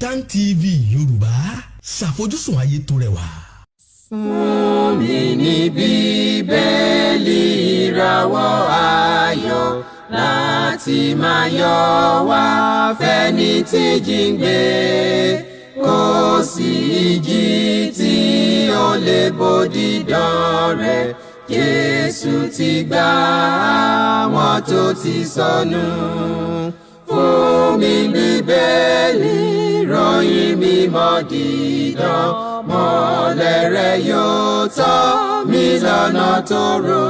KAFTAN TV Yoruba ṣàfojúsùn ayé tó rẹwà. Fún mi ní Bíbélì ìràwọ̀ ayọ̀ láti máa yọ̀ wá fẹ́ni tí jíǹgbé kò sí ìjì tí ó lè bòdì dán rẹ̀. Jésù ti gbà àwọn tó ti sọnù. Fún mi Bíbélì ìròyìn mímọ́ dídán, mọ́lẹ̀ rẹ̀ yóò tọ́ mi lọ́nà tòrò.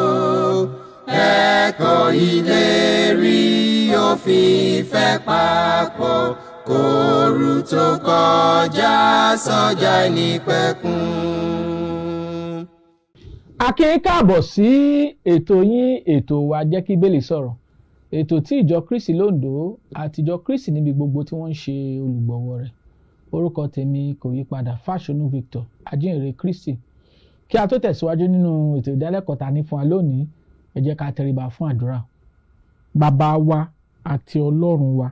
Ẹ̀kọ́ ìlérí òfin ìfẹ́ papọ̀, kóru tó kọjá sọ́jà ìnípẹ̀kun. A kí yín káàbọ̀ sí ètò yín, ètò wa Jeki Bibeli Soro. Ètò tí ìjọ Kristi l'Ondo àti ìjọ Kristi níbi gbogbo tí wọ́n ń ṣe olùgbọ̀wọ́ rẹ̀. Orúkọ tèmi kò yí padà, Fasonu Victor, Ajihinrere Kristi. Kí a tó tẹ̀síwájú nínú ètò ìdálẹ́kọ̀ọ́ ta ní fún wa lónìí, ẹ jẹ́ ká tẹríba fún àdúrà. Bàbá wa àti Ọlọ́run wa,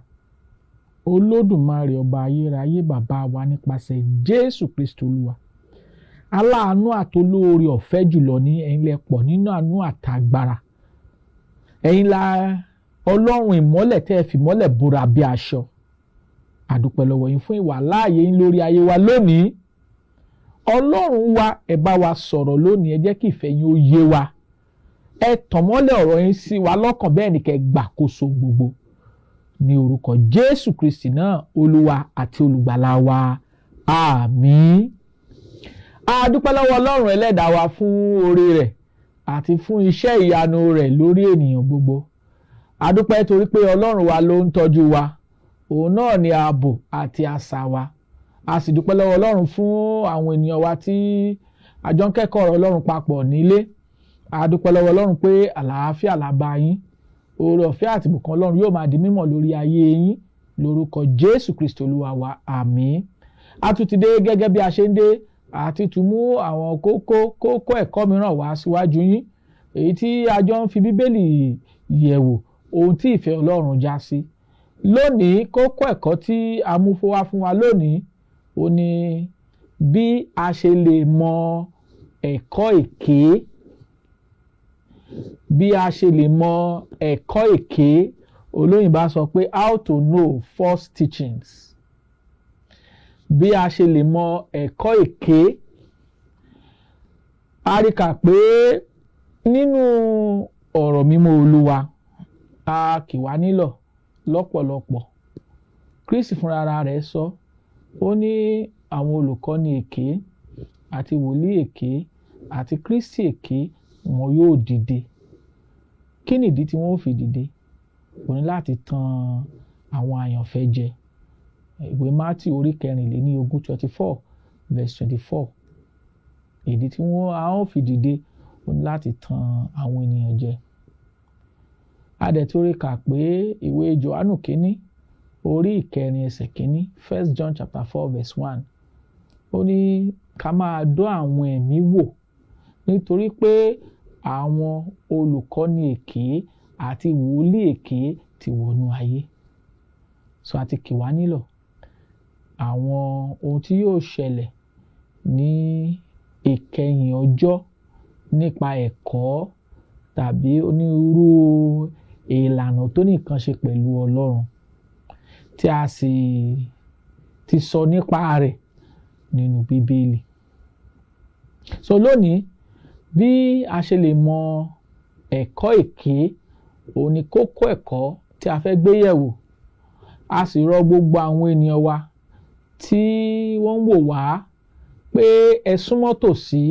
Olódùmarè ọba ayérayé, bàbá wa nípasẹ̀ Jésù Kristi Olúwa. Aláàánú àtolóore ọ̀fẹ́ jùlọ ní ẹ̀yin lẹ pọ̀ nínú àánú àtàgbára. Ẹ̀yin la Ọlọ́run ìmọ́lẹ̀ tẹ́ ẹ fi mọ́lẹ̀ bora bí aṣọ. Àdúpẹ́ lọ́wọ́ yín fún ìwà láàyè yín lórí ayé wa lónìí. Ọlọ́run wa, ẹ bá wa sọ̀rọ̀ lónìí, ẹ jẹ́ kí ìfẹ́ yín ó yé wa. Ẹ tàn mọ́lẹ̀ ọ̀rọ̀ yín sí wa lọ́kàn, bẹ́ẹ̀ ni kẹ́ gbàkóso gbogbo. Ní orúkọ Jésù Kristi náà, Olúwa àti Olùgbàlà wa. Àmín. A dúpẹ́ lọ́wọ́ Ọlọ́run ẹlẹ́dàá wa fún oore rẹ̀ àti fún iṣẹ́ ìyanu rẹ̀ lórí ènìyàn gbogbo. A dúpẹ́ torí pé Ọlọ́run wa ló ń tọ́jú wa. Òun náà ni ààbò àti asà wa. A sì dúpẹ́ lọ́wọ́ Ọlọ́run fún àwọn ènìyàn wa tí a jọ ń kẹ́kọ̀ọ́ ọ̀rọ̀ Ọlọ́run papọ̀ nílé. A dúpẹ́ lọ́wọ́ Ọlọ́run pé àlàáfíà la bá yín. Oore ọ̀fẹ́ àti ìbùkún Ọlọ́run yóò máa di mímọ̀ lórí ayé yín lórúkọ Jésù Kristi Olúwa wa. Àmín. A tún ti dé gẹ́gẹ́ bí a ṣe ń dé àti tún mú àwọn kókó ẹ̀kọ́ mìíràn wá síwájú yín, èyí tí a jọ ń fi Bíbélì yẹ̀wò ohun tí ìfẹ́ Ọlọ́run já sí. Lónìí, kókó ẹ̀kọ́ tí a mú wá fún wa lónìí ó ní bí a ṣe lè mọ ẹ̀kọ́ èké. Bí a ṣe lè mọ ẹ̀kọ́ èké, olóyìnbá sọ pé how to know false teachings. Bí a ṣe lè mọ ẹ̀kọ́ èké. A rí kà pé nínú ọ̀rọ̀ mímọ́ Olúwa, a kì wá nílọ̀ lọ́pọ̀lọpọ̀. Kristi fúnra rẹ̀ sọ, ó ní àwọn olùkọ́ni èké àti wòlíì èké àti Kristi èké wọn yóò dìde. Kí nìdí tí wọ́n ó fi dìde? Ó ní láti tan àwọn àyànfẹ́ jẹ. Ìwé Mátíù orí 24 verse 24. Ìdí tí a ó fi dìde ó ní láti tan àwọn ènìyàn jẹ. A dẹ̀ tún rí kà pé ìwé Jòhánù kínní orí 4 ẹsẹ̀ kínní, 1 John chapter 4 verse 1. Ó ní ká máa dán àwọn ẹ̀mí wò nítorí pé àwọn olùkọ́ni èké àti wòlíì èké ti wọnú ayé. So a ti kì wá nílọ̀ àwọn ohun tí yóò ṣẹlẹ̀ ní ìkẹyìn ọjọ́ nípa ẹ̀kọ́ tàbí onírúurú ìlànà tó ní nǹkan ṣe pẹ̀lú Ọlọ́run tí a sì ti sọ nípa rẹ̀ nínú Bíbélì. So lónìí, bí a ṣe lè mọ ẹ̀kọ́ èké, òun ni kókó ẹ̀kọ́ tí a fẹ́ gbé yẹ̀wò. A sì rọ gbogbo àwọn ènìyàn wa tí wọ́n ń wò wá pé ẹ súnmọ́ tòsí,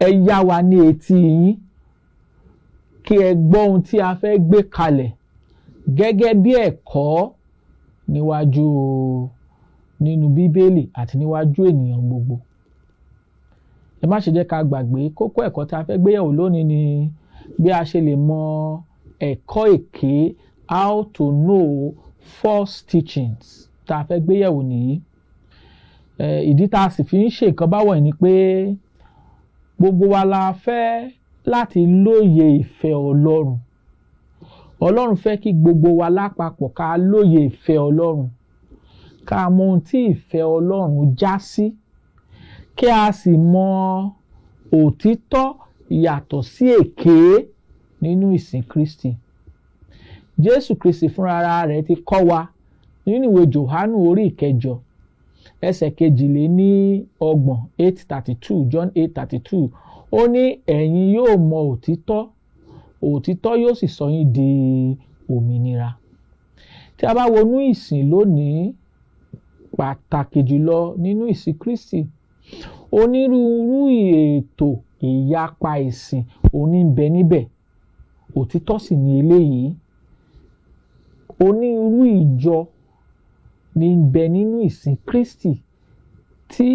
ẹ yá wa ní etí yín kí ẹ gbọ́ ohun tí a fẹ́ gbé kalẹ̀ gẹ́gẹ́ bí ẹ̀kọ́ nínú Bíbélì àti níwájú ènìyàn gbogbo. Ẹ má ṣe jẹ́ ká gbàgbé kókó ẹ̀kọ́ tí a fẹ́ gbé yẹ̀wò lónìí ni bí a ṣe lè mọ ẹ̀kọ́ èké, how to know false teachings. Tá a fẹ́ gbé yẹ̀wò nìyí. Ìdí tá a sì fi ń ṣe nǹkan báwọ̀ ni pé gbogbo wa la fẹ́ láti lóye ìfẹ́ Ọlọ́run. Ọlọ́run fẹ́ kí gbogbo wa lápapọ̀ ká lóye ìfẹ́ Ọlọ́run. ká mọ ohun tí ìfẹ́ Ọlọ́run já sí, kí a sì mọ òtítọ́ yàtọ̀ sí èké nínú ìsìn Kristi. Jésù Kristi fúnra rẹ̀ ti kọ́ wa nínú ìwé Jòhánù orí 8 ẹsẹ̀ 22 8:32, John 8:32. Ó ní ẹ̀yin yóò mọ òtítọ́, òtítọ́ yóò sì sọ yín di òmìnira. Tí a bá wọnú ìsìn lónìí, pàtàkì jùlọ nínú ìsìn Kristi, onírúurú ètò ìyapa ìsìn òní ń bẹ níbẹ̀. Òtítọ́ sì ni eléyìí. Onírúurú ìjọ ní ń bẹ nínú ìsìn Kristi tí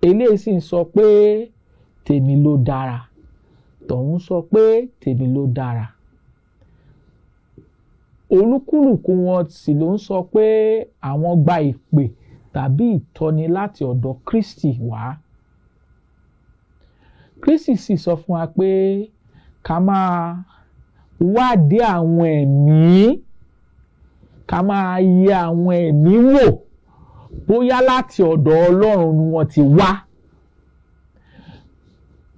eléyìí sì ń sọ pé tèmi ló dára, tọ̀hún sọ pé tèmi ló dára. Olúkúlùkù wọn sì ló ń sọ pé àwọn gba ìpè tàbí ìtọ́ni láti ọ̀dọ̀ Kristi wá. Kristi sì sọ fún wa pé ká máa wádìí àwọn ẹ̀mí, ká máa yẹ àwọn ẹ̀mí wò bóyá láti ọ̀dọ̀ Ọlọ́run ni wọ́n ti wá.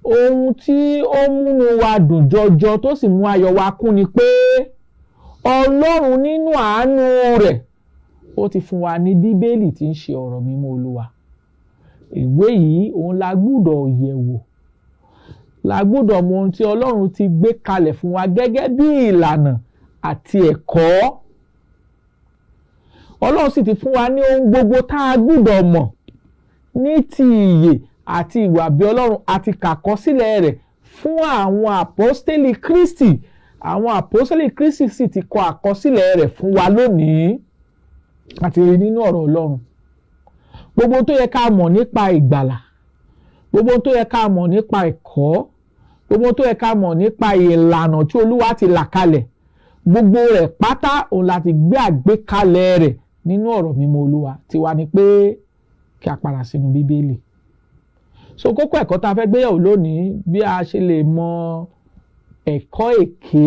Ohun tí ó múnú wa dùn jọjọ tó sì mú ayọ̀ wa kún ni pé Ọlọ́run nínú àánú rẹ̀ ó ti fún wa ní Bíbélì tí ń ṣe ọ̀rọ̀ mímọ́ Olúwa. Ìwé yìí òun la gbọ́dọ̀ yẹ̀ wò, la gbọ́dọ̀ mọ ohun tí Ọlọ́run ti gbé kalẹ̀ fún wa gẹ́gẹ́ bí ìlànà àti ẹ̀kọ́. Ọlọ́run sì ti fún wa ní ohun gbogbo tá a gbọ́dọ̀ mọ̀ ní ti ìyè àti ìwà bí Ọlọ́run àti kàkọsílẹ̀ rẹ̀ fún àwọn àpọ́stélì Kristi. Àwọn àpọ́stélì Kristi sì ti kọ àkọsílẹ̀ rẹ̀ fún wa lónìí àti rí nínú ọ̀rọ̀ Ọlọ́run. Gbogbo tó yẹ ká mọ̀ nípa ìgbàlà, gbogbo tó yẹ ká mọ̀ nípa ẹ̀kọ́, gbogbo tó yẹ ká mọ̀ nípa ìlànà tí Olúwa ti là kalẹ̀, gbogbo rẹ̀ pátá òun láti gbé àgbékalẹ̀ rẹ̀ nínú ọ̀rọ̀ mímọ́ Olúwa. Tiwa ni pé kí a padà sínú Bíbélì. So kókó ẹ̀kọ́ tá a fẹ́ gbéyẹ̀wò lónìí, bí a ṣe lè mọ ẹ̀kọ́ èké,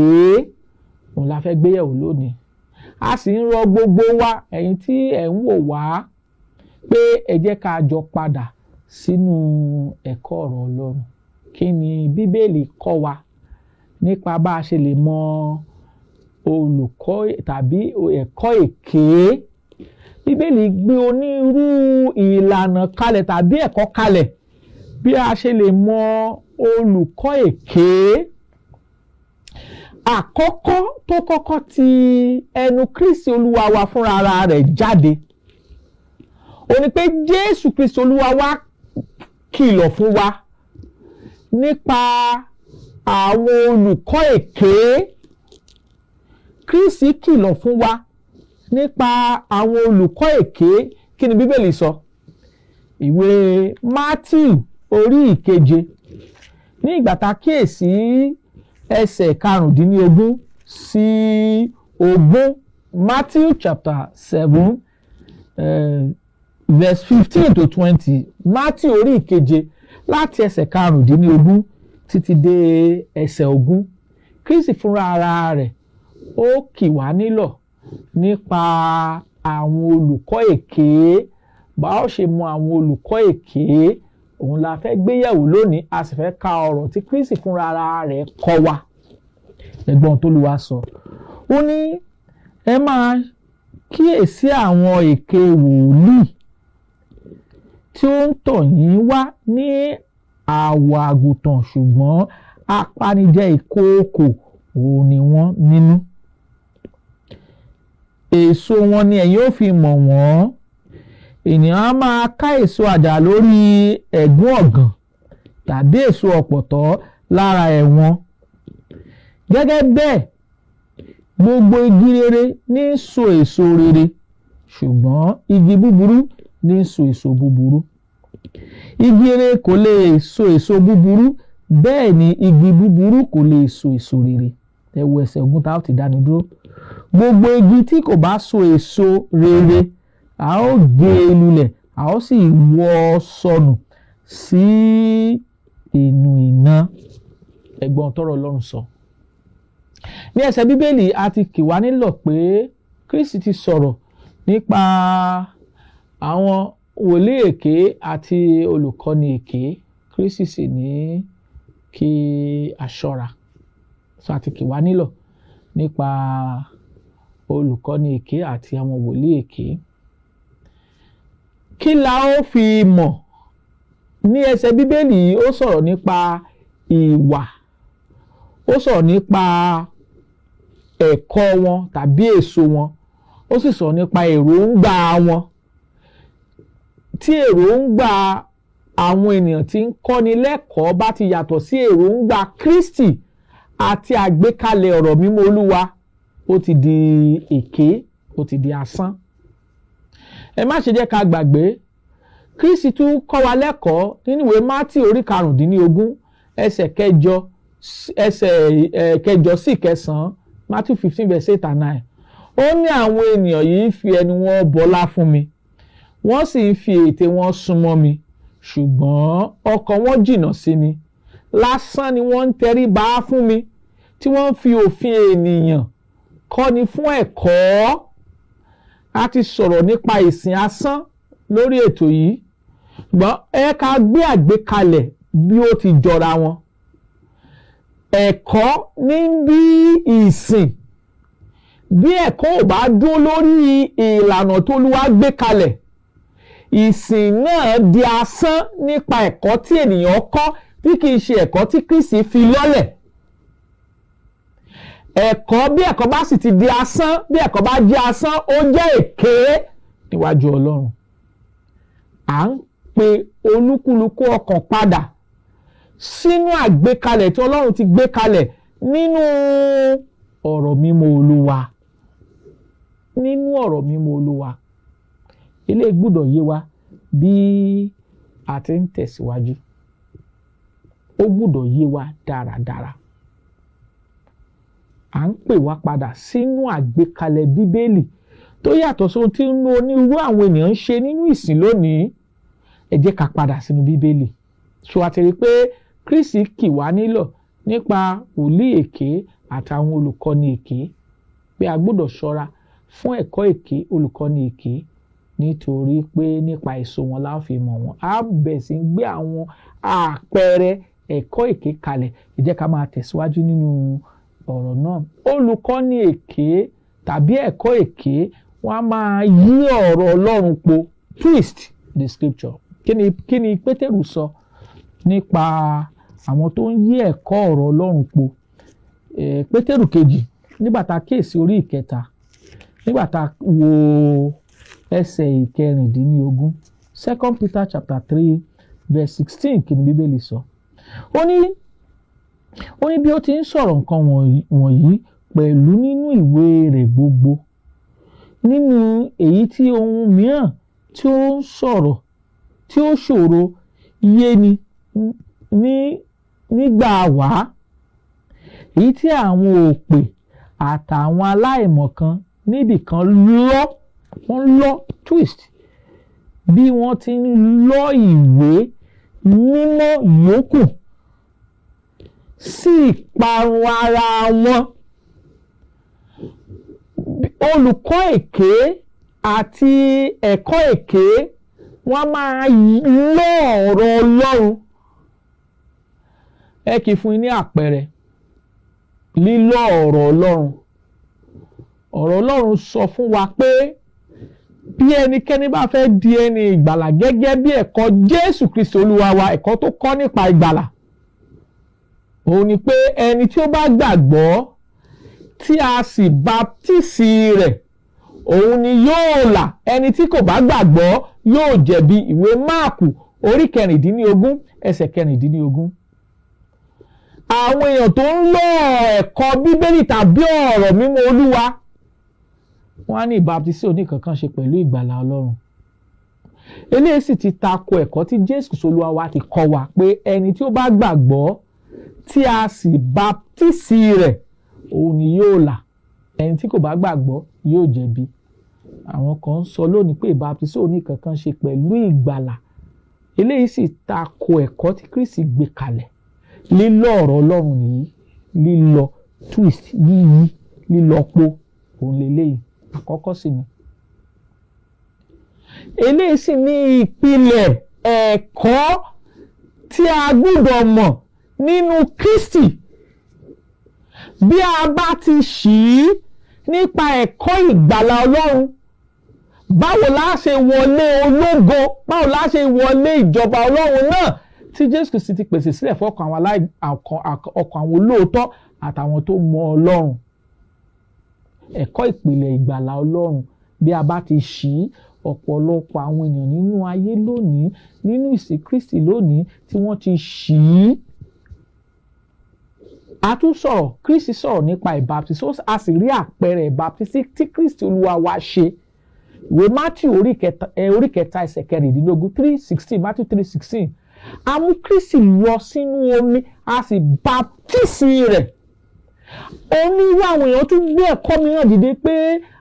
òun la fẹ́ gbéyẹ̀wò lónìí. A sì ń rọ gbogbo wa, ẹ̀yin tí ẹ̀ ń wò wá, pé ẹ jẹ́ ká jọ padà sínú ẹ̀kọ́ ọ̀rọ̀ Ọlọ́run. Kí ni Bíbélì kọ́ wa nípa bá a ṣe lè mọ olùkọ́ tàbí ẹ̀kọ́ èké? Bíbélì gbé onírúurú ìlànà kalẹ̀ tàbí ẹ̀kọ́ kalẹ̀ bí a ṣe lè mọ olùkọ́ èké. Àkọ́kọ́ tó kọ́kọ́ ti ẹnu Kristi Olúwa wa fúnra ara rẹ̀ jáde, ó ní pé Jésù Kristi Olúwa wa kìlọ̀ fún wa nípa àwọn olùkọ́ èké. Kristi kìlọ̀ fún wa nípa àwọn olùkọ́ èké. Kí ni Bíbélì sọ? Ìwé Mátíù orí 7, ní ìgbà tá a kíyèsí ẹsẹ̀ 15 sí 20. Matthew chapter 7 verse 15 to 20. Matthew orí 7 láti ẹsẹ̀ 15 títí dé ẹsẹ̀ 20. Kristi fúnra ara rẹ̀ ó kì wá nílọ̀ nípa àwọn olùkọ́ èké. Bá ó ṣe mọ àwọn olùkọ́ èké, òun la fẹ́ gbéyẹ̀wò lónìí. A sì fẹ́ ka ọ̀rọ̀ tí Kristi fúnra ara rẹ̀ kọ́ wa. Ẹgbọ́n tó Olúwa sọ, ó ní ẹ máa kíyèsí àwọn èké wòlíì tí ó ń tọ̀ yín wá ní àwọ̀ àgùntàn ṣùgbọ́n apanijẹ ìkookò òun ni wọ́n nínú. Èso wọn ni ẹ̀yin ó fi mọ̀ wọ́n. Ènìyàn á máa ká èso àjà lórí ẹ̀gún ọ̀gàn tàbí èso ọ̀pọ̀tọ́ lára ẹ̀wọ̀n. Gẹ́gẹ́ bẹ́ẹ̀, gbogbo igi rere ní í so èso rere, ṣùgbọ́n igi búburú ní í so èso búburú. Igi rere kò lè so èso búburú, bẹ́ẹ̀ ni igi búburú kò lè so èso rere. Ẹ wo ẹsẹ̀ 20 tá a ti dáni dúró. Gbogbo igi tí kò bá so èso rere, a ó gé e lulẹ̀, a ó sì wọ́ sọnù sí inú iná. Ẹgbọ́n tọ́rọ̀ Ọlọ́run sọ. Ní ẹsẹ̀ Bíbélì a ti kì wá nílọ̀ pé Kristi ti sọ̀rọ̀ nípa àwọn wòlíì èké àti olùkọ́ni èké. Kristi sì ní kí a ṣọ́ra, so àti kì wá nílọ̀ nípa olùkọ́ni èké àti àwọn wòlíì èké. Kí la ó fi mọ̀? Ní ẹsẹ̀ Bíbélì yìí ó sọ̀rọ̀ nípa ìwà, ó sọ̀rọ̀ nípa ẹ̀kọ́ wọn tàbí èso wọn, ó sì sọ̀rọ̀ nípa èròǹgbà wọn. Tí èròǹgbà àwọn ènìyàn tí ń kọ́ni lẹ́kọ̀ọ́ bá ti yàtọ̀ sí èròǹgbà Kristi àti àgbékalẹ̀ ọ̀rọ̀ mímọ́ Olúwa, ó ti di èké, ó ti di asán. Ẹ má ṣe jẹ́ ká gbàgbé, Kristi tún kọ́ wa lẹ́kọ̀ọ́ nínú ìwé Mátì orí 15 ẹsẹ̀ kẹjọ sí kẹsàn-án, Matthew 15 verse 8 and 9. Ó ní àwọn ènìyàn yìí fi ẹnu wọn bọlá fún mi, wọ́n sì ń fi ètè wọn súnmọ́ mi, ṣùgbọ́n ọkàn wọn jìnnà sí mi. Lásán ni wọ́n ń tẹríba fún mi, tí wọ́n ń fi òfin ènìyàn kọ́ni fún ẹ̀kọ́. A ti sọ̀rọ̀ nípa ìsìn asán lórí ètò yìí, ṣùgbọ́n ẹ ká gbé àgbékalẹ̀ bí ó ti jọra wọn. Ẹ̀kọ́ ní bí ìsìn, bí ẹ̀kọ́ ò bá dúró lórí ìlànà tó Olúwa gbé kalẹ̀, ìsìn náà di asán nípa ẹ̀kọ́ tí ènìyàn kọ́ tí kìí ṣe ẹ̀kọ́ tí Kristi fi lọ́lẹ̀. Ẹ̀kọ́ bí ẹ̀kọ́ bá sì ti di asán, bí ẹ̀kọ́ bá jẹ́ asán, ó jẹ́ èké níwájú Ọlọ́run. À ń pe olúkúlùkù ọkàn padà sínú àgbékalẹ̀ tí Ọlọ́run ti gbé kalẹ̀ nínú ọ̀rọ̀ mímọ́ Olúwa. Nínú ọ̀rọ̀ mímọ́ Olúwa. Ilé gbọ́dọ̀ yé wa bí a ti ń tẹ̀síwájú. Ó gbọ́dọ̀ yé wa dáradára. À ń pè wá padà sínú àgbékalẹ̀ Bíbélì tó yàtọ̀ sí ohun tí onírúurú àwọn ènìyàn ń ṣe nínú ìsìn lónìí. Ẹ jẹ́ ká padà sínú Bíbélì. So a ti rí pé Kristi kì wá nílọ̀ nípa wòlíì èké àtàwọn olùkọ́ni èké, pé a gbọ́dọ̀ ṣọ́ra fún ẹ̀kọ́ èké, olùkọ́ni èké, nítorí pé nípa èso wọn la fi mọ̀ wọ́n. A bẹ̀ sí ń gbé àwọn àpẹẹrẹ ẹ̀kọ́ èké kalẹ̀. Ẹ jẹ́ ká máa tẹ̀síwájú nínú ọ̀rọ̀ náà. Olùkọ́ni èké tàbí ẹ̀kọ́ èké, wọ́n á máa yí ọ̀rọ̀ Ọlọ́run po, twist the scripture. Kí ni Pétérù sọ nípa àwọn tó ń yí ẹ̀kọ́ ọ̀rọ̀ Ọlọ́run po? Pétérù kejì, nígbà tá a kíyèsí orí 3, nígbà tá a wo ẹsẹ̀ 16, 2 Peter chapter 3 verse 16, kí ni Bíbélì sọ? Ó ní bí ó ti ń sọ̀rọ̀ nǹkan wọ̀nyí pẹ̀lú nínú ìwé rẹ̀ gbogbo, nínú èyí tí ohun mìíràn tí ó ń sọ̀rọ̀ tí ó ṣòro yé ni nígbà wá, èyí tí àwọn òpè àtàwọn aláìmọ̀kan níbìkan wọ́n lọ́ twist bí wọ́n ti ń lọ́ ìwé mímọ́ yòókù sí ìparun ara wọn. Olùkọ́ èké àti ẹ̀kọ́ èké, wọ́n máa lọ́ ọ̀rọ̀ Ọlọ́run. Ẹ kì í fún yín ní àpẹẹrẹ lílọ́ ọ̀rọ̀ Ọlọ́run. Ọ̀rọ̀ Ọlọ́run sọ fún wa pé bí ẹnikẹ́ni bá fẹ́ di ẹni ìgbàlà gẹ́gẹ́ bí ẹ̀kọ́ Jésù Kristi Olúwa wa, ẹ̀kọ́ tó kọ́ nípa ìgbàlà, òun ni pé ẹni tí ó bá gbàgbọ́ tí a sì baptisi rẹ̀, òun ni yóò là. Ẹni tí kò bá gbàgbọ́ yóò jẹ̀bi. Ìwé Máàkù orí 16 ẹsẹ̀ 16. Àwọn èèyàn tó ń lọ ẹ̀kọ́ Bíbélì tàbí ọ̀rọ̀ mímọ́ Olúwa, wọ́n á ní ìbáptísì oníkankan ṣe pẹ̀lú ìgbàlà Ọlọ́run. Eléyìí sì ti tako ẹ̀kọ́ tí Jésù Olúwa wa ti kọ́ wa pé ẹni tí ó bá gbàgbọ́ tí a sì baptisi rẹ̀, òun ni yóò là. Ẹni tí kò bá gbàgbọ́ yóò jẹ̀bi. Àwọn kan ń sọ lónìí pé ìbáptísì oníkankan ṣe pẹ̀lú ìgbàlà. Eléyìí sì tako ẹ̀kọ́ tí Kristi gbé kalẹ̀. Lílọ́ ọ̀rọ̀ Ọlọ́run nìyí, lílọ twist, yíyí, lílọ po, òun lélẹ́yìí. Àkọ́kọ́ sì ni. eléyìí sì ní ìpìlẹ̀ ẹ̀kọ́ tí a gbọ́dọ̀ mọ̀ nínú Kristi. Bí a bá ti ṣì í nípa ẹ̀kọ́ ìgbàlà Ọlọ́run, báwo la ṣe wọlé ológo, báwo la ṣe wọlé ìjọba Ọlọ́run náà tí Jésù Kristi ti pèsè sílẹ̀ fọ́kàn àwọn olóòótọ́ àtàwọn tó mọ Ọlọ́run. Ẹ̀kọ́ ìpìlẹ̀ ìgbàlà Ọlọ́run, bí a bá ti ṣì í, ọ̀pọ̀lọpọ̀ àwọn ènìyàn nínú ayé lónìí, nínú ìsìn Kristi lónìí tí wọ́n ti ṣì í. A tún sọ̀rọ̀, Kristi sọ̀rọ̀ nípa ìbáptísì, a sì rí àpẹẹrẹ ìbáptísì tí Kristi Olúwa wa ṣe. Ìwé Matthew orí kẹta ẹsẹ̀ kẹrìndínlógún 3:16, Matthew 3:16. A mú Kristi lọ sínú omi, a sì báptísì rẹ̀. Onírú àwọn èèyàn tún gbé ẹ̀kọ́ mìíràn dìde pé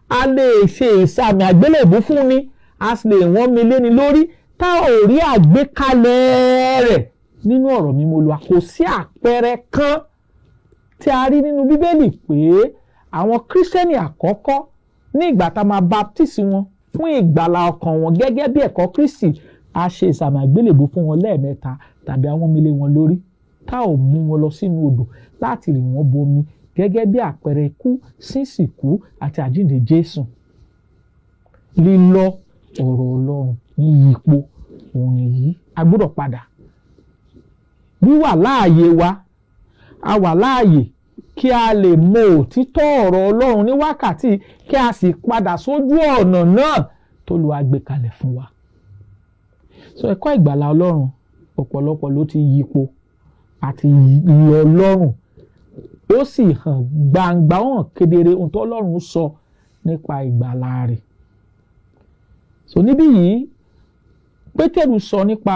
a lè ṣe ìsàmì àgbélébù fún ni, a sì lè wọ́n mi léni lórí, tá ò rí àgbékalẹ̀ rẹ̀ nínú ọ̀rọ̀ mímọ́ Olúwa. Kò sí àpẹẹrẹ kan tí a rí nínú Bíbélì pé àwọn Kírísítẹ́nì àkọ́kọ́ ní ìgbà tá máa baptisi wọn fún ìgbàlà ọkàn wọn gẹ́gẹ́ bí ẹ̀kọ́ Kristi, a ṣe ìsàmì àgbélébù fún wọn lẹ́ẹ̀mẹ́ta tàbí àwọn mi lé wọn lórí, tá ò mú wọn lọ sínú odò láti rì wọ́n bomi gẹ́gẹ́ bí àpẹẹrẹ ikú, sísìnkú àti àjíǹde Jésù. Lílọ ọ̀rọ̀ Ọlọ́run yíyípo òun yìí, a gbọ́dọ̀ padà. Wíwà láàyè wa, a wà láàyè kí a lè mọ òtítọ́ ọ̀rọ̀ Ọlọ́run ní wákàtí, kí a sì padà sójú ọ̀nà náà tó lu àgbékalẹ̀ fún wa. So ẹ̀kọ́ ìgbàlà Ọlọ́run ọ̀pọ̀lọpọ̀ ló ti yípo àti yọ Ọlọ́run, ó sì hàn gbangba, hàn kedere ohun tó Ọlọ́run sọ nípa ìgbàlà rẹ̀. So níbí yìí Pétérù sọ nípa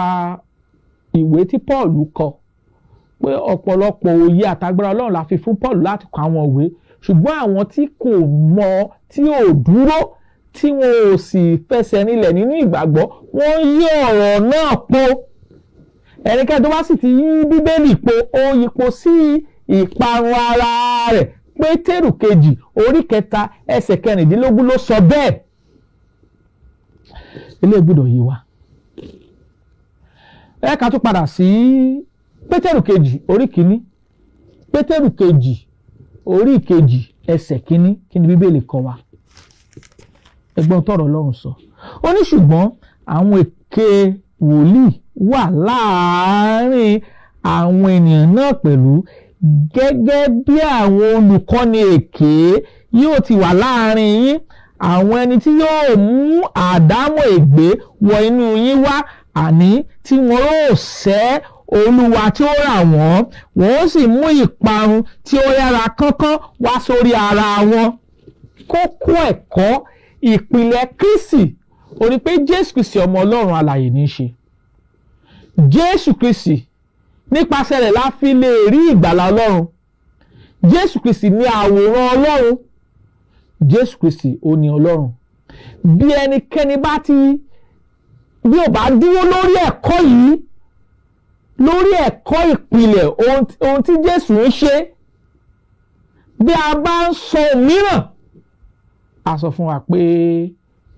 ìwé tí Pọ́ọ̀lù kọ, pé ọ̀pọ̀lọpọ̀ òye àtagbára Ọlọ́run la fi fún Pọ́ọ̀lù láti kọ àwọn ìwé, ṣùgbọ́n àwọn tí kò mọ̀, tí ò dúró, tí wọn ò sì fẹsẹ̀ nílẹ̀ nínú ìgbàgbọ́, wọ́n yí ọ̀rọ̀ náà po. Ẹnikẹ́ni tó bá sì ti yí Bíbélì po, ó yípo sí ìparun ara rẹ̀. Pétérù kejì orí kẹta ẹsẹ̀ kẹrìndínlógún ló sọ bẹ́ẹ̀. Ilé gbọ́dọ̀ yé wa. Ẹ ká tún padà sí Pétérù kejì orí kìíní, Pétérù kejì orí kejì ẹsẹ̀ kìíní, kí ni Bíbélì kọ wa? Ẹgbọ́n tọ̀rọ̀ Ọlọ́run sọ. Ó ní ṣùgbọ́n àwọn èké wòlíì wà láàárín àwọn ènìyàn náà pẹ̀lú, gẹ́gẹ́ bí àwọn olùkọ́ni èké yóò ti wà láàárín yín, àwọn ẹni tí yóò mú àdámọ̀ ègbé wọ inú yín wá, àní tí wọn yóò sẹ́ Olúwa tí ó rà wọ́n, wọ́n ó sì mú ìparun tí ó yára kánkán wá sórí ara wọn. Kókó ẹ̀kọ́ ìpìlẹ̀ Kristi ó ní pé Jésù Kristi ọmọ Ọlọ́run alààyè ní í ṣe. Jésù Kristi nípasẹ̀ rẹ̀ la fi lè rí ìgbàlà Ọlọ́run. Jésù Kristi ní àwòrán Ọlọ́run. Jésù Kristi ó ní Ọlọ́run. Bí ẹnikẹ́ni bí ò bá dúró lórí ẹ̀kọ́ yìí, lórí ẹ̀kọ́ ìpìlẹ̀ ohun tí Jésù ń ṣe, bí a bá ń sọ mìíràn, a sọ fún wa pé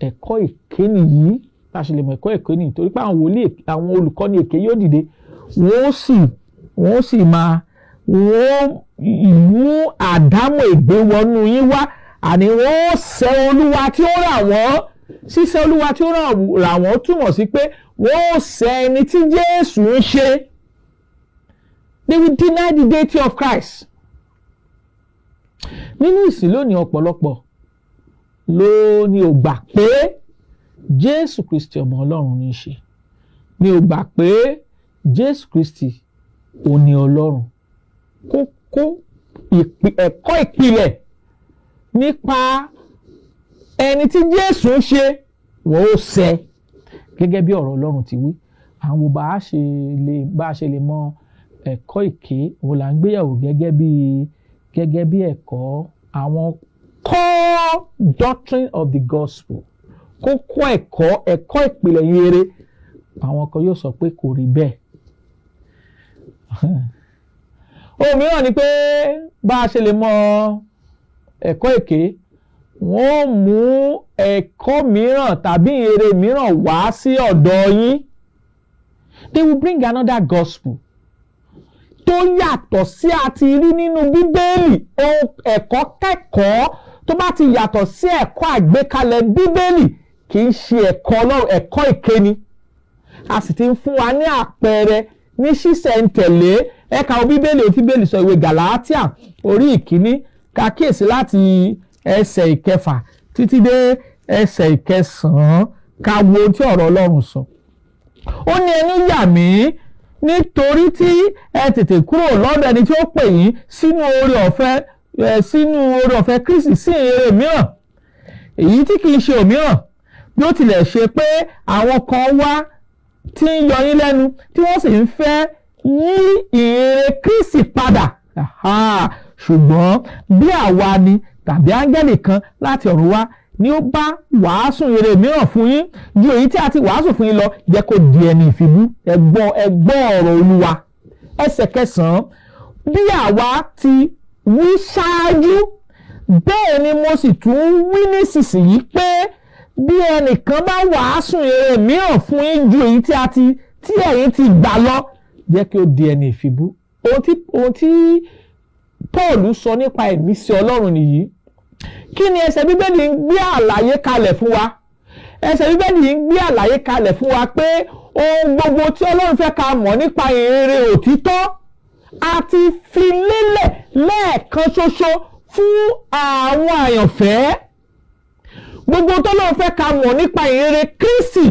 ẹ̀kọ́ èké nìyí. Tá a ṣe lè mọ̀ ẹ̀kọ́ èké nìyí torí pé àwọn olùkọ́ni èké yóò dìde, wọ́n sì máa mú àdámọ̀ ègbé wọnú yín wá, àní wọ́n sẹ́ Olúwa tí ó rà wọ́n. Sísẹ́ Olúwa tí ó rà wọ́n túmọ̀ sí pé wọ́n sẹ́ ẹni tí Jésù ń ṣe. They will deny the deity of Christ. Nínú ìsìn lónìí ọ̀pọ̀lọpọ̀ ló ní ò gbà pé Jésù Kristi ọmọ Ọlọ́run ní í ṣe, ní ò gbà pé Jésù Kristi ò ní Ọlọ́run. Kókó ẹ̀kọ́ ìpìlẹ̀ nípa ẹni tí Jésù ń ṣe, wọ́n ó sẹ́ gẹ́gẹ́ bí ọ̀rọ̀ Ọlọ́run ti wí. Àwọn bá a ṣe lè mọ ẹ̀kọ́ èké òun là ń gbéyàwó gẹ́gẹ́ bí ẹ̀kọ́ àwọn core doctrine of the gospel. Kókó ẹ̀kọ́ ìpìlẹ̀ yere, àwọn kan yóò sọ pé kò rí bẹ́ẹ̀. Ohun mìíràn ni pé bá a ṣe lè mọ ẹ̀kọ́ èké, wọ́n mú ẹ̀kọ́ mìíràn tàbí ìrere mìíràn wá sí ọ̀dọ̀ yín. They will bring another gospel tó yàtọ̀ sí àti rí nínú Bíbélì. Ẹ̀kọ́ kẹ́kọ̀ọ́ tó bá ti yàtọ̀ sí ẹ̀kọ́ àgbékalẹ̀ Bíbélì kì í ṣe ẹ̀kọ́ Ọlọ́run, ẹ̀kọ́ èké ni. A sì ti ń fún wa ní àpẹẹrẹ ní ṣísẹ̀ntẹ̀lé. Ẹ̀ka Bíbélì tí Bíbélì sọ ìwé Gàlátíà orí ìkíní ká kíyèsí láti ẹsẹ̀ ìkẹfà títí dé ẹsẹ̀ ìkẹsàn-án ká wo tí ọ̀rọ̀ Ọlọ́run sọ. Ó ní ẹnu yà mí nítorí tí ẹ tètè kúrò lọ́dọ̀ ẹni tí ó pè yín sínú oore ọ̀fẹ́ Kristi sí ìrere mìíràn, èyí tí kìí ṣe òmíràn, bí ó tilẹ̀ ṣe pé àwọn kan wá tí ń yọ yín lẹ́nu tí wọ́n sì ń fẹ́ yí ìrere Kristi padà. Ṣùgbọ́n bí àwa ni tàbí áńgẹ́lì kan láti ọ̀run wá ni ó bá wàásù ìrere mìíràn fún yín ju èyí tí a ti wàásù fún yín lọ, jẹ́ kó di ẹni ìfibú. Ẹ gbọ́ ọ̀rọ̀ Olúwa. Ẹsẹ̀ 9, bí àwa ti wí ṣáájú bẹ́ẹ̀ ni mo sì tún wí nísinsìnyí pé bí ẹnìkan bá wàásù ìrere mìíràn fún yín ju èyí tí ẹ̀yin ti gbà lọ, jẹ́ kí ó di ẹni ìfibú. Ohun tí Pọ́ọ̀lù sọ nípa ìmísí Ọlọ́run nìyí. Kí ni ẹsẹ̀ Bíbélì ń gbé àlàyé kalẹ̀ fún wa? Ẹsẹ̀ Bíbélì ń gbé àlàyé kalẹ̀ fún wa pé ohun gbogbo tí Ọlọ́run fẹ́ ká mọ̀ nípa ìrere òtítọ́ a ti fi lélẹ̀ lẹ́ẹ̀kan ṣoṣo fún àwọn àyànfẹ́. Gbogbo tó Ọlọ́run fẹ́ ká mọ̀ nípa ìrere Kristi,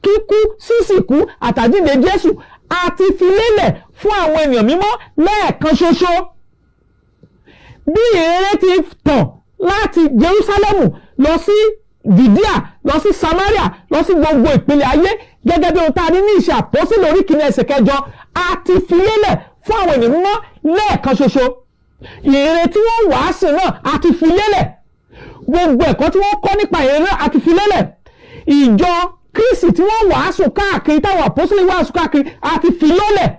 kíkú, sísìkú, àtàjíǹde Jésù a ti fi lélẹ̀ fún àwọn ènìyàn mímọ́ lẹ́ẹ̀kan ṣoṣo. Bí ìrere ti tàn láti Jerúsálẹ́mù lọ sí Jùdíà, lọ sí Samaria, lọ sí gbogbo ìpínlẹ̀ ayé, gẹ́gẹ́ bí ohun tá a ní ní Ìṣe Àpọ́sítélì orí kìíní ẹsẹ̀ 8, a ti fi lélẹ̀ fún àwọn ènìyàn mímọ́ lẹ́ẹ̀kan ṣoṣo. Ìrere tí wọ́n wàásù náà a ti fi lélẹ̀. Gbogbo ẹ̀kọ́ tí wọ́n kọ́ nípa ìrere náà a ti fi lélẹ̀. Ìjọ Kristi tí wọ́n wàásù káàkiri, táwọn àpọ́sítélì wàásù káàkiri, a ti fi lélẹ̀.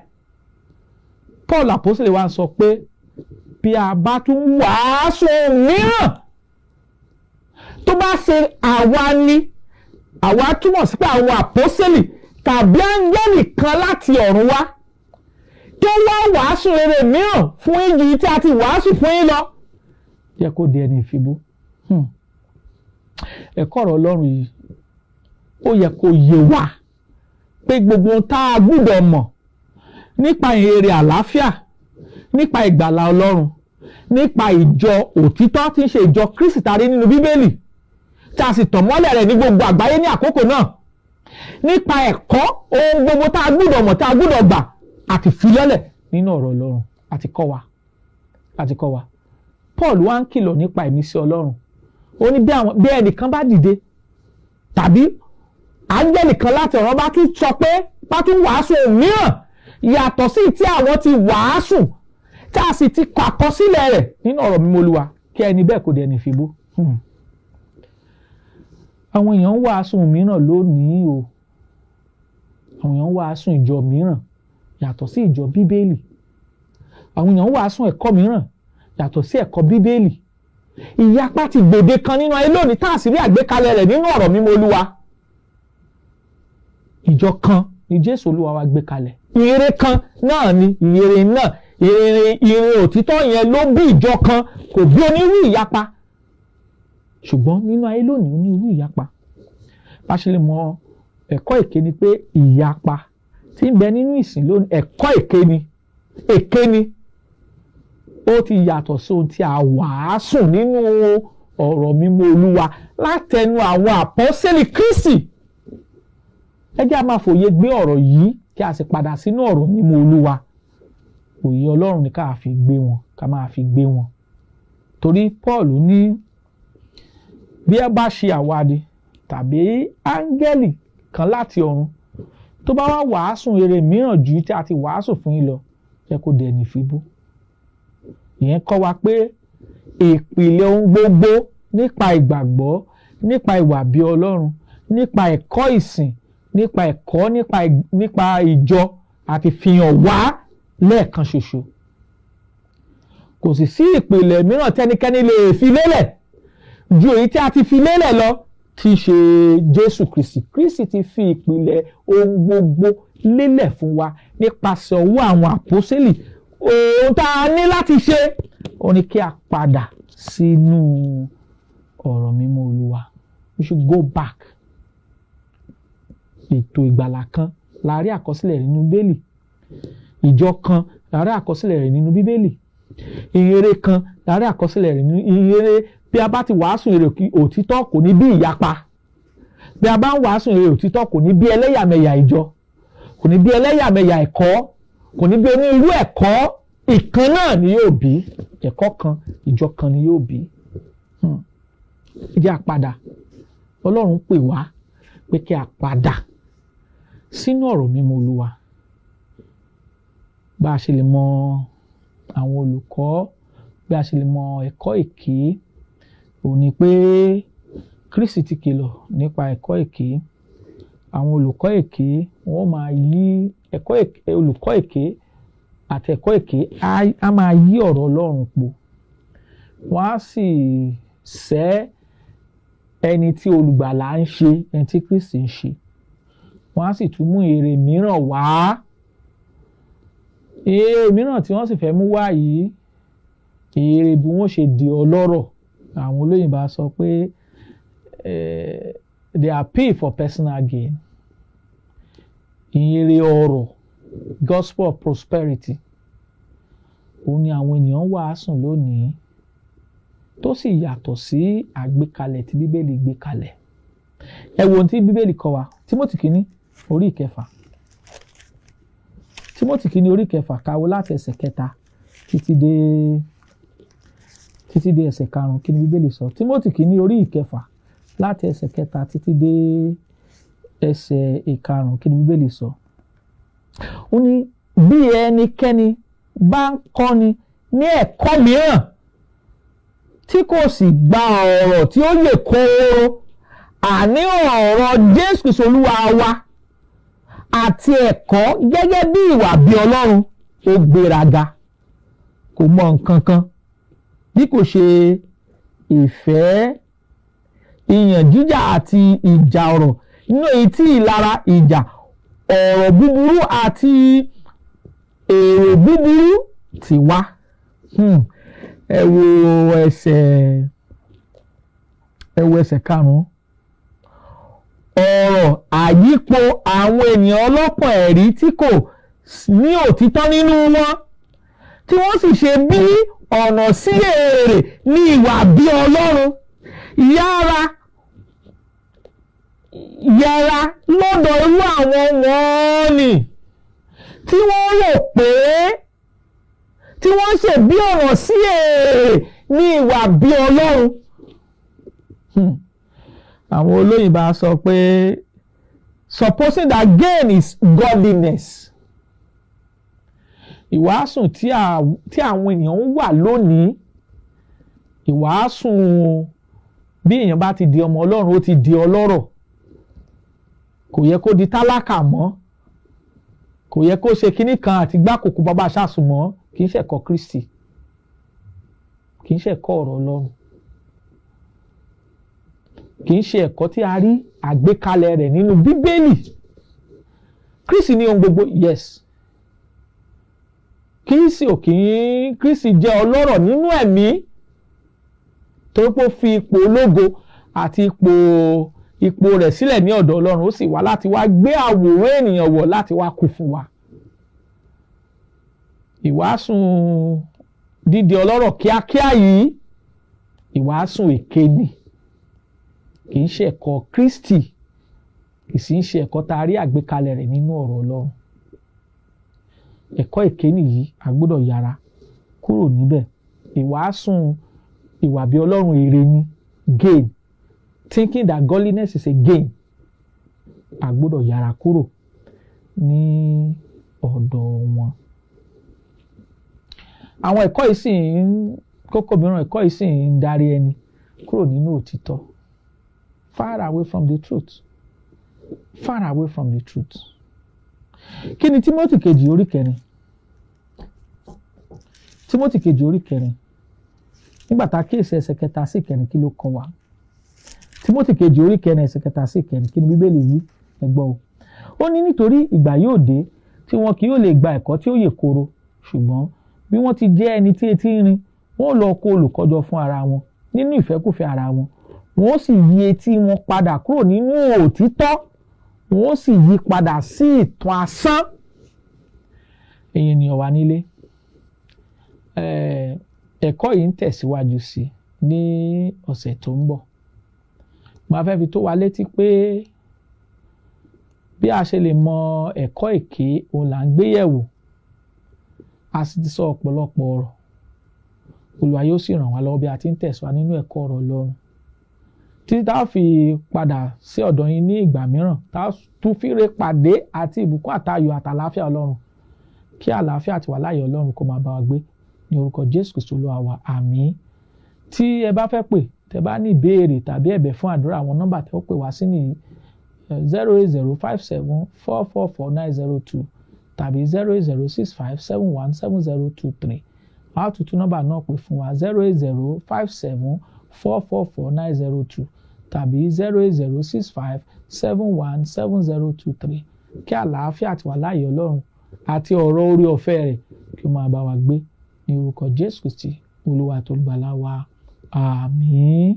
Paul àpọ́sítélì wa sọ pé bí a bá tún wàásù mìíràn tó bá ṣe àwa ni, àwa túmọ̀ sí pé àwọn àpọ́sítélì tàbí áńgẹ́lì kan láti ọ̀run wá tó wá wàásù rere mìíràn fún yín tí a ti wàásù fún yín lọ, jẹ́ kó di ẹni ìfibú. Ẹ̀kọ́ ọ̀rọ̀ Ọlọ́run yìí ó yẹ kó yé wa pé gbogbo ohun tá a gbọ́dọ̀ mọ̀ nípa ìrere àlàáfíà, nípa ìgbàlà Ọlọ́run, nípa ìjọ òtítọ́ tí ń ṣe ìjọ Kristi tá a rí nínú Bíbélì tí a sì tàn mọ́lẹ̀ rẹ̀ ní gbogbo àgbáyé ní àkókò náà, nípa ẹ̀kọ́ ohun gbogbo tá a gbọ́dọ̀ mọ̀, tá a gbọ́dọ̀ gbà àti filọ́lẹ̀ nínú ọ̀rọ̀ Ọlọ́run àti kọ́ wa. Paul wá ń kìlọ̀ nípa ìmísí Ọlọ́run. Ó ní bí ẹnìkan bá dìde tàbí áńgẹ́lì kan láti ọ̀run bá tún sọ pé bá tún wàásù mìíràn yàtọ̀ sí tí àwọn ti wàásù tí a sì ti kọ àkọsílẹ̀ rẹ̀ nínú ọ̀rọ̀ mímọ́ Olúwa, kí ẹni bẹ́ẹ̀ kò di ẹni ìfibú. Àwọn èèyàn ń wàásù mìíràn lónìí o. Àwọn èèyàn ń wàásù ìjọ mìíràn yàtọ̀ sí ìjọ Bíbélì. Àwọn èèyàn ń wàásù ẹ̀kọ́ mìíràn yàtọ̀ sí ẹ̀kọ́ Bíbélì. Ìyapa ti gbòde kan nínú ayé lónìí tá a sì rí àgbékalẹ̀ rẹ̀ nínú ọ̀rọ̀ mímọ́ Olúwa. Ìjọ kan ni Jésù Olúwa wa gbé kalẹ̀. Ìrere kan náà ni ìrere òtítọ́ yẹn ló bí ìjọ kan, kò bí onírú ìyapa. Ṣùgbọ́n nínú ayé lónìí onírú ìyapa. Bá ṣe lè mọ ẹ̀kọ́ èké ni pé ìyapa tí ń bẹ nínú ìsìn lónìí, ẹ̀kọ́ èké ni. Ó ti yàtọ̀ sí ohun tí a wàásù nínú ọ̀rọ̀ mímọ́ Olúwa látẹnu àwọn àpọ́sítélì Kristi. Ẹ jẹ́ a máa fòye gbé ọ̀rọ̀ yìí kí a sì padà sínú ọ̀rọ̀ mímọ́ Olúwa. Òye Ọlọ́run ni ká máa fi gbé wọn. Torí Paul ní bí ẹ bá ṣe àwádi tàbí áńgẹ́lì kan láti ọ̀run tó bá wá wàásù rere mìíràn ju tí a ti wàásù fún yín lọ, jẹ́ kó di ẹni ìfibú. Ìyẹn kọ́ wa pé ìpìlẹ̀ ohun gbogbo nípa ìgbàgbọ́, nípa ìwà bí Ọlọ́run, nípa ẹ̀kọ́ ìsìn, nípa ìjọ àti fihàn wá lẹ́ẹ̀kan ṣoṣo. Kò sì sí ìpìlẹ̀ mìíràn tẹ́nikẹ́ni lè fi lélẹ̀ ju èyí tí a ti fi lélẹ̀ lọ tí í ṣe Jésù Kristi ti fi ìpìlẹ̀ ohun gbogbo lélẹ̀ fún wa nípasẹ̀ ọwọ́ àwọn àpọ́sítélì. Ohun tá a ní láti ṣe ó ní kí a padà sínú ọ̀rọ̀ mímọ́ Olúwa. We should go back. Ètò ìgbàlà kan la rí àkọsílẹ̀ rẹ̀ nínú Bíbélì. Ìjọ kan la rí àkọsílẹ̀ rẹ̀ nínú Bíbélì. Ìhìnrere kan la rí àkọsílẹ̀ rẹ̀ nínú ìhìnrere. Bí a bá ti wàásù ìrèké òtítọ́ kò ní bí ìyapa. Bí a bá ń wàásù ìrèké òtítọ́ kò ní bí ẹlẹ́yàmẹ̀yà ìjọ, kò ní bí ẹlẹ́yàmẹ̀yà ẹ̀kọ́, kò ní bí onírúurú ẹ̀kọ́. Ìkan náà ni yóò bí, ẹ̀kọ́ kan, ìjọ kan ni yóò bí. Ẹ jẹ́ a padà. Ọlọ́run pè wá pé kí a padà sínú ọ̀rọ̀ mímọ́ Olúwa. Bá a ṣe lè mọ àwọn olùkọ́, bí a ṣe lè mọ ẹ̀kọ́ èké, òun ni pé Kristi ti kìlọ̀ nípa ẹ̀kọ́ èké. Àwọn olùkọ́ èké wọ́n máa yí ẹ̀kọ́ èké, olùkọ́ èké àti ẹ̀kọ́ èké á máa yí ọ̀rọ̀ Ọlọ́run po. Wọ́n á sì sẹ́ ẹni tí olùgbàlà ń ṣe, ẹni tí Kristi ń ṣe. Wọ́n á sì tún mú èrè mìíràn wá. Èrè mìíràn tí wọ́n sì fẹ́ mú wá yìí, èrè bí wọ́n ṣe di ọlọ́rọ̀. Àwọn olóyìnbó á sọ pé they are paid for personal gain. Èrè ọrọ̀, gospel of prosperity, òun ni àwọn ènìyàn wàásù lónìí, tó sì yàtọ̀ sí àgbékalẹ̀ tí Bíbélì gbé kalẹ̀. Ẹ wo ohun tí Bíbélì kọ́ wa. Tímótì kínní orí ìkẹfà. Tímótì kínní orí ìkẹfà, ká wo láti ẹsẹ̀ kẹta títí dé ẹsẹ̀ karùn-ún. Kí ni Bíbélì sọ? Tímótì kínní orí ìkẹfà láti ẹsẹ̀ kẹta títí dé ẹsẹ̀ ìkarùn-ún. Kí ni Bíbélì sọ? Ó ní bí ẹnikẹ́ni bá ń kọ́ni ní ẹ̀kọ́ mìíràn tí kò sì gba ọ̀rọ̀ tí ó yè kooro, àní ọ̀rọ̀ Jésù Kristi Olúwa wa àti ẹ̀kọ́ gẹ́gẹ́ bí ìwà bí Ọlọ́run, ó gbéraga, kò mọ nǹkan kan bí kò ṣe ìfẹ́, ìyàn jíjà àti ìjà ọ̀rọ̀, nínú èyí tí ìlara, ìjà, ọ̀rọ̀ búburú àti èrò búburú ti wá. Ẹ wo ẹsẹ̀ karùn-ún. Ọ̀rọ̀ àyípo àwọn ènìyàn ọlọ́pọ̀ ẹ̀rí tí kò ní òtítọ́ nínú wọn, tí wọ́n sì ṣe bí ọ̀nà sí èrè ní ìwà bí Ọlọ́run. Yẹra lọ́dọ̀ irú àwọn wọ̀nnì tí wọ́n rò pé tí wọ́n ṣe bí ọ̀nà sí èrè ní ìwà bí Ọlọ́run. Àwọn olóyìnbó á sọ pé supposing that gain is godliness. Ìwàásù tí àwọn ènìyàn ń wà lónìí, ìwàásù bí èèyàn bá ti di ọmọ Ọlọ́run ó ti di ọlọ́rọ̀. Kò yẹ kó di tálákà mọ́, kò yẹ kó ṣe kinní kan àti gbákòókò bàbá aṣáṣùn mọ́. Kì í ṣe ẹ̀kọ́ Kristi, kì í ṣe ẹ̀kọ́ ọ̀rọ̀ Ọlọ́run, kì í ṣe ẹ̀kọ́ tí a rí àgbékalẹ̀ rẹ̀ nínú Bíbélì. Kristi ní ohun gbogbo, yes. Kristi jẹ́ ọlọ́rọ̀ nínú ẹ̀mí, tó pé ó fi ipò ológo àti ipò rẹ̀ sílẹ̀ ní ọ̀dọ̀ Ọlọ́run, ó sì wá láti wá gbé àwòrán ènìyàn wọ̀ láti wá kú fún wa. Ìwàásù dídi ọlọ́rọ̀ kíákíá yìí, ìwàásù èké ni. Kì í ṣe ẹ̀kọ́ Kristi, kì í ṣe ẹ̀kọ́ tá a rí àgbékalẹ̀ rẹ̀ nínú ọ̀rọ̀ Ọlọ́run. Ẹ̀kọ́ èké nìyí, a gbọ́dọ̀ yára kúrò níbẹ̀. Ìwàásù ìwà bí Ọlọ́run èrè ni, gain. Thinking that godliness is a gain, a gbọ́dọ̀ yára kúrò ní ọ̀dọ̀ wọn. Àwọn ẹ̀kọ́ yìí sì kókó mìíràn, ẹ̀kọ́ yìí sì ń darí ẹni kúrò nínú òtítọ́. Far away from the truth. Far away from the truth. Kí ni Tímótì kejì orí kẹrin? Tímótì kejì orí kẹrin. Nígbà tá a kíyèsí ẹsẹ̀ kẹta sí ìkẹrin, kí ló kọ́ wa? Tímótì kejì orí 4 ẹsẹ̀ 3 sí 4 kí ni Bíbélì wí ẹ gbọ́ o. Ó ní nítorí ìgbà yóò dé tí wọn kì yóò lè gba ẹ̀kọ́ tí ó yè kooro, ṣùgbọ́n bí wọ́n ti jẹ́ ẹni tí etí ń rin, wọ́n lọ kó olùkọ́jọ fún ara wọn nínú ìfẹ́kùfẹ́ ara wọn, wọ́n sì yí etí wọn padà kúrò nínú òtítọ́, wọ́n sì yí padà sí ìtàn asán. Ẹ̀yin ènìyàn wa nílé, ẹ̀kọ́ yìí ń tẹ̀síwájú sí ní ọ̀sẹ̀ tó ń bọ̀. Màá fẹ́ fi tó wa létí pé bí a ṣe lè mọ ẹ̀kọ́ èké òun là ń gbé yẹ̀wò. A sì ti sọ ọ̀pọ̀lọpọ̀ ọ̀rọ̀. Olúwa yóò sì ràn wá lọ́wọ́ bí a ti ń tẹ̀síwájú nínú ẹ̀kọ́ ọ̀rọ̀ Ọlọ́run. Títí tá a fi padà sí ọ̀dọ̀ yín ní ìgbà mìíràn, tá a tún fíre pàdé àti ìbùkún àtayọ̀ àtàlàáfíà Ọlọ́run. Kí àlàáfíà àti wàláyé Ọlọ́run kó máa bá wa gbé ní orúkọ Jésù Kristi Olúwa wa. Àmín. Tí ẹ bá fẹ́ pè, tẹ́ bá ní ìbéèrè tàbí ẹ̀bẹ̀ fún àdúrà, àwọn nọ́mbà tẹ́ ó pè wá sí nìyí 08057444902 tàbí 08065717023. A tuntun nọ́mbà náà pè fún wa 08057444902 tàbí 08065717023. Kí àlàáfíà àti wàláyé Ọlọ́run àti ọ̀rọ̀ orí ọ̀fẹ́ rẹ̀ kí ó máa bá wa gbé ní orúkọ Jésù Kristi Olúwa àti Olùgbàlà wa. Àmín.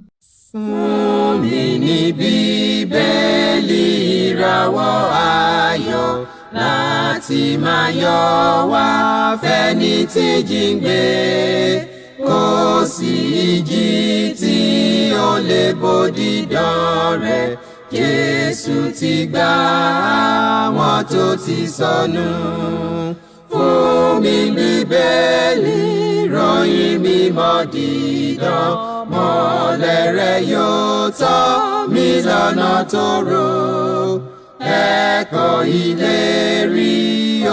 Fún mi ní Bíbélì ìràwọ̀ ayọ̀ láti máa yọ wá fẹ́ni tí jíǹgbé, kò sí ìjì tí ó lè bòdì dán rẹ̀. Jésù ti gbà àwọn tó ti sọnù. Fún mi Bíbélì ìròyìn mímọ́ dídán, mọ́lẹ̀ rẹ̀ yóò tọ́ mi lọ́nà tòrò. Ẹ̀kọ́ ìlérí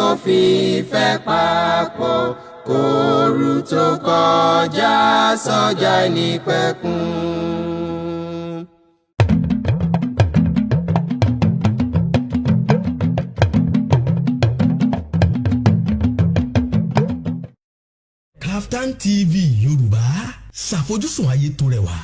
òfin ìfẹ́ papọ̀, kóòrù tó kọjá sọ́jà ìnípẹ̀kun. KAFTAN TV Yorùbá, ṣàfojúsùn ayé tó rẹwà.